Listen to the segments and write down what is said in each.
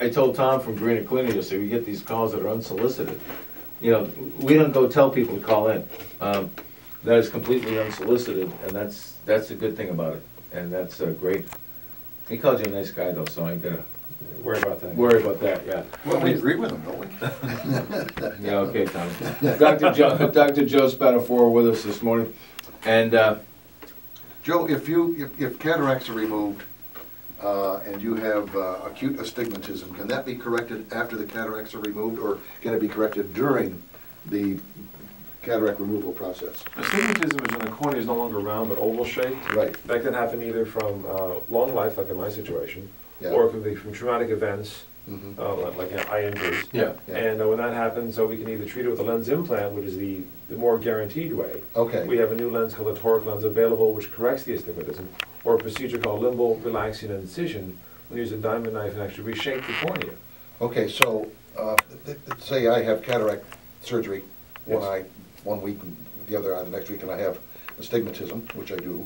I told Tom from Green Clinic yesterday, we get these calls that are unsolicited. You know, we don't go tell people to call in. That is completely unsolicited, and that's a good thing about it, and that's great. He called you a nice guy though, so I ain't gonna worry about that. Worry about that, yeah. Well, we agree with him, don't we? Yeah, okay, Tom. Dr. Joe Spadafora with us this morning, and Joe, if cataracts are removed and you have acute astigmatism, can that be corrected after the cataracts are removed, or can it be corrected during the cataract removal process? Astigmatism is when the cornea is no longer round but oval shaped. Right. That can happen either from long life, like in my situation, Yeah. or it could be from traumatic events, like eye injuries. yeah. And when that happens, so we can either treat it with a lens implant, which is the more guaranteed way. Okay. We have a new lens called the toric lens available, which corrects the astigmatism, or a procedure called limbal relaxing incision, when you use a diamond knife and actually reshape the cornea. Okay, so say I have cataract surgery, one Yes. eye 1 week, and the other eye the next week, and I have astigmatism, which I do,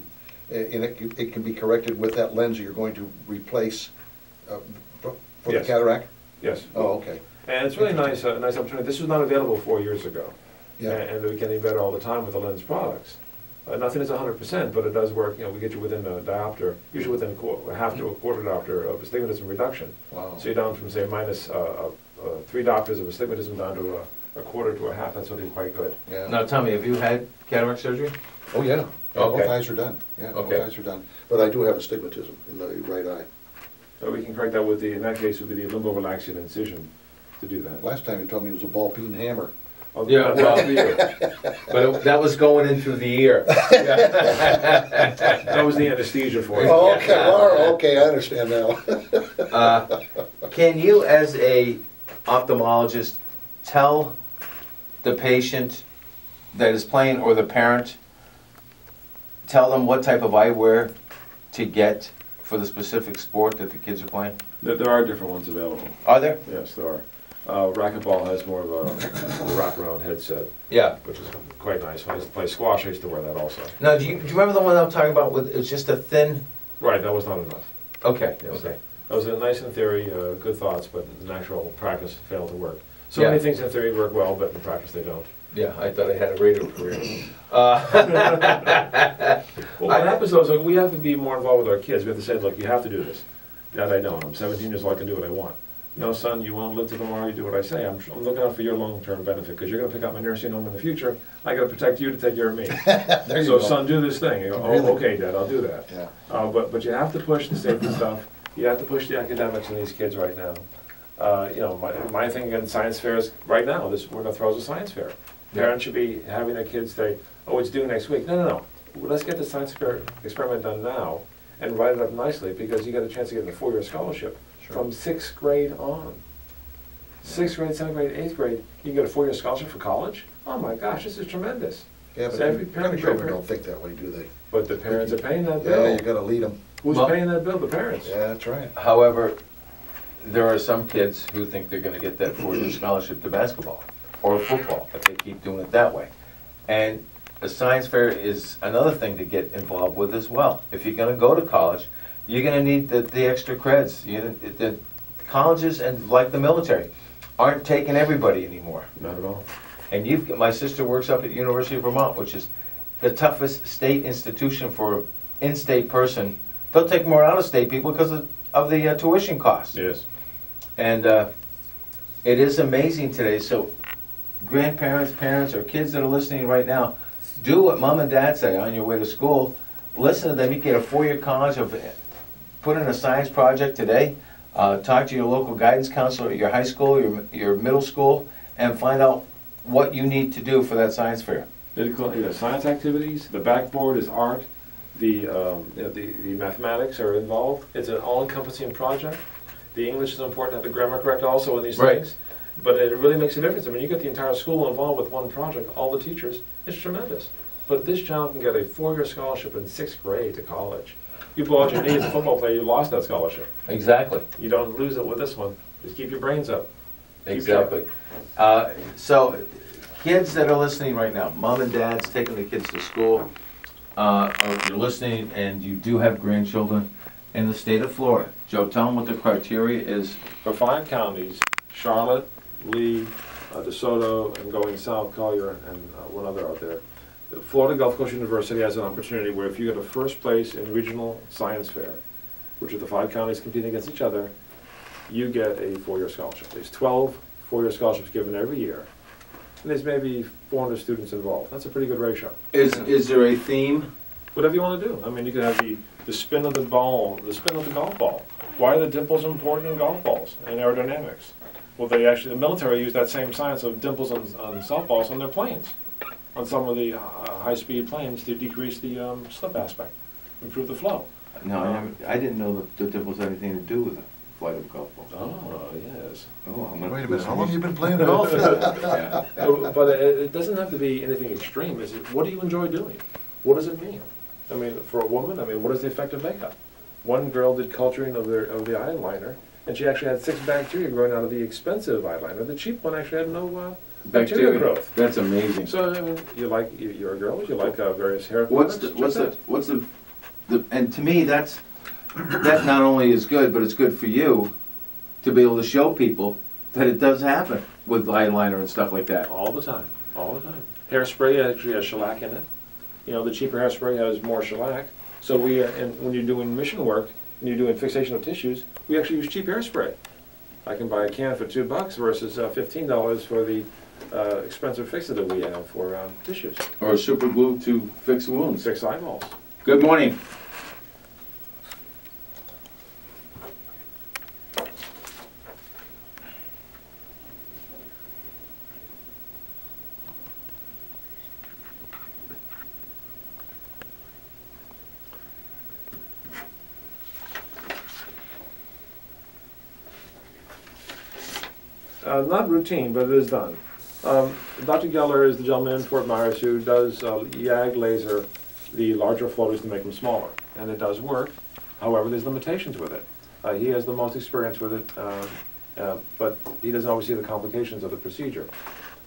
and it can be corrected with that lens you're going to replace for the Yes. cataract? Yes. Oh, okay. And it's really nice opportunity. This was not available 4 years ago. Yeah. And they're getting better all the time with the lens products. Nothing is 100%, but it does work. You know, we get you within a diopter, usually within half to a quarter diopter of astigmatism reduction. Wow. So you're down from, say, minus 3 diopters of astigmatism down to a quarter to a half. That's really quite good. Yeah. Now, Tommy, have you had cataract surgery? Oh, yeah. Okay. Both eyes are done. Yeah, both Okay. eyes are done. But I do have astigmatism in the right eye. So we can correct that with in that case, would be the limbal relaxing incision to do that. Last time you told me it was a ball peen hammer. Oh, Yeah, that's well, for you. But that was going in through the ear. That was the anesthesia for you. Oh, okay, okay, I understand now. Can you, as a ophthalmologist, tell the patient that is playing, or the parent, tell them what type of eyewear to get for the specific sport that the kids are playing? There are different ones available. Are there? Yes, there are. Racquetball has more of a wraparound headset, Yeah. which is quite nice. When I used to play squash, I used to wear that also. Now, do you remember the one I'm talking about with, it's just a thin? Right, that was not enough. Okay, Yes, okay. that was nice in theory, good thoughts, but in actual practice failed to work. So Yeah. many things in theory work well, but in practice they don't. Yeah, I thought I had a radio career. Well, what happens though is we have to be more involved with our kids. We have to say, look, you have to do this. Dad, I don't. I'm 17 years old, I can do what I want. No, son, you want to live to tomorrow, you do what I say. I'm looking out for your long-term benefit, because you're going to pick up my nursing home in the future. I got to protect you to take care of me. There you So, go. son, do this thing. You go, oh, Really? okay, Dad, I'll do that. Yeah. But you have to push the safety stuff. You have to push the academics in these kids right now. You know, my thing against science fairs right now, we're going to throw as a science fair. Parents should be having their kids say, oh, it's due next week. No. Let's get the science experiment done now and write it up nicely, because you got a chance to get a 4-year scholarship from 6th grade on. 6th grade, 7th grade, 8th grade, you get a 4-year scholarship for college? Oh my gosh, this is tremendous. Yeah, So but every parent- children don't think that way, do they? But the parents are paying that Yeah, bill. you gotta lead them. Who's Well- paying that bill? The parents. Yeah, that's right. However, there are some kids who think they're gonna get that 4-year scholarship to basketball or football if they keep doing it that way. And a science fair is another thing to get involved with as well. If you're gonna go to college, you're gonna need the extra creds. The colleges, and like the military, aren't taking everybody anymore. Not at all. And my sister works up at University of Vermont, which is the toughest state institution for an in-state person. They'll take more out-of-state people because of the tuition costs. Yes. And it is amazing today. So grandparents, parents, or kids that are listening right now, do what mom and dad say on your way to school. Listen to them. You get a 4-year college, put in a science project today. Talk to your local guidance counselor at your high school, your middle school, and find out what you need to do for that science fair. The science activities, the backboard is art, the mathematics are involved. It's an all-encompassing project. The English is important to have the grammar correct also in these Right. things. But it really makes a difference. I mean, you get the entire school involved with one project, all the teachers, it's tremendous. But this child can get a 4-year scholarship in 6th grade to college. You blow out your knee as a football player, you lost that scholarship. Exactly. You don't lose it with this one. Just keep your brains up. Keep Exactly. So, kids that are listening right now, mom and dad's taking the kids to school, or if you're listening and you do have grandchildren in the state of Florida, Joe, tell them what the criteria is. For 5 counties, Charlotte, Lee, DeSoto, and going south, Collier, and one other out there. The Florida Gulf Coast University has an opportunity where if you get a first place in regional science fair, which are the 5 counties competing against each other, you get a 4-year scholarship. There's 12 4-year scholarships given every year. And there's maybe 400 students involved. That's a pretty good ratio. Is there a theme? Whatever you want to do. I mean, you could have the spin of the ball, the spin of the golf ball. Why are the dimples important in golf balls and aerodynamics? Well, they actually, the military used that same science of dimples on softballs on their planes, on some of the high-speed planes to decrease the slip aspect, improve the flow. No, I didn't know that the dimples had anything to do with the flight of a golf ball. Oh, yes. Oh, Wait a minute, how long have you been playing golf? Yeah. But it doesn't have to be anything extreme. Is it, what do you enjoy doing? What does it mean? I mean, for a woman, I mean, what is the effect of makeup? One girl did culturing of the eyeliner, and she actually had 6 bacteria growing out of the expensive eyeliner. The cheap one actually had no bacteria growth. That's amazing. So I mean, you're a girl. You like various hair. What's the and to me that not only is good, but it's good for you to be able to show people that it does happen with eyeliner and stuff like that. All the time, all the time. Hairspray actually has shellac in it. You know, the cheaper hairspray has more shellac. So and when you're doing mission work and you're doing fixation of tissues, we actually use cheap hairspray. I can buy a can for $2 versus $15 for the expensive fixer that we have for tissues. Or super glue to fix wounds. 6 eyeballs. Good morning. Not routine, but it is done. Dr. Geller is the gentleman in Fort Myers who does YAG laser the larger floaters to make them smaller. And it does work. However, there's limitations with it. He has the most experience with it, but he doesn't always see the complications of the procedure.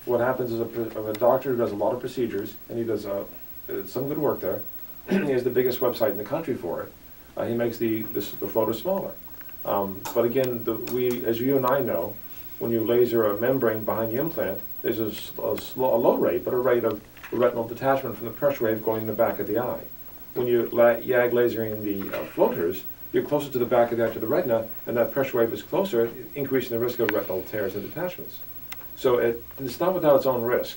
What happens is a doctor who does a lot of procedures, and he does some good work there. He has the biggest website in the country for it. He makes the floater smaller. But again, as you and I know, when you laser a membrane behind the implant, there's a low rate, but a rate of retinal detachment from the pressure wave going in the back of the eye. When you YAG lasering the floaters, you're closer to the back of the eye, to the retina, and that pressure wave is closer, increasing the risk of retinal tears and detachments. So it's not without its own risk.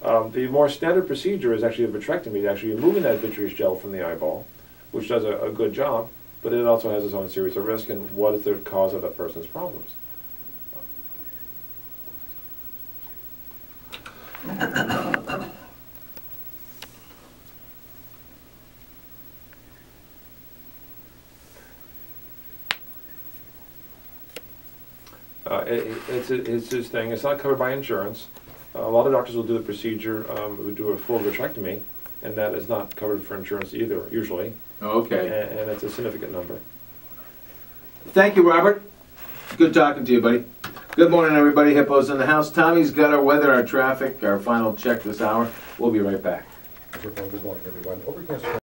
The more standard procedure is actually a vitrectomy, actually removing that vitreous gel from the eyeball, which does a good job, but it also has its own series of risk and what is the cause of that person's problems. It's his thing. It's not covered by insurance. A lot of doctors will do the procedure, would do a full vitrectomy, and that is not covered for insurance either, usually. Okay. And it's a significant number. Thank you, Robert. Good talking to you, buddy. Good morning, everybody. Hippo's in the house. Tommy's got our weather, our traffic, our final check this hour. We'll be right back. Good morning, everyone. Overcast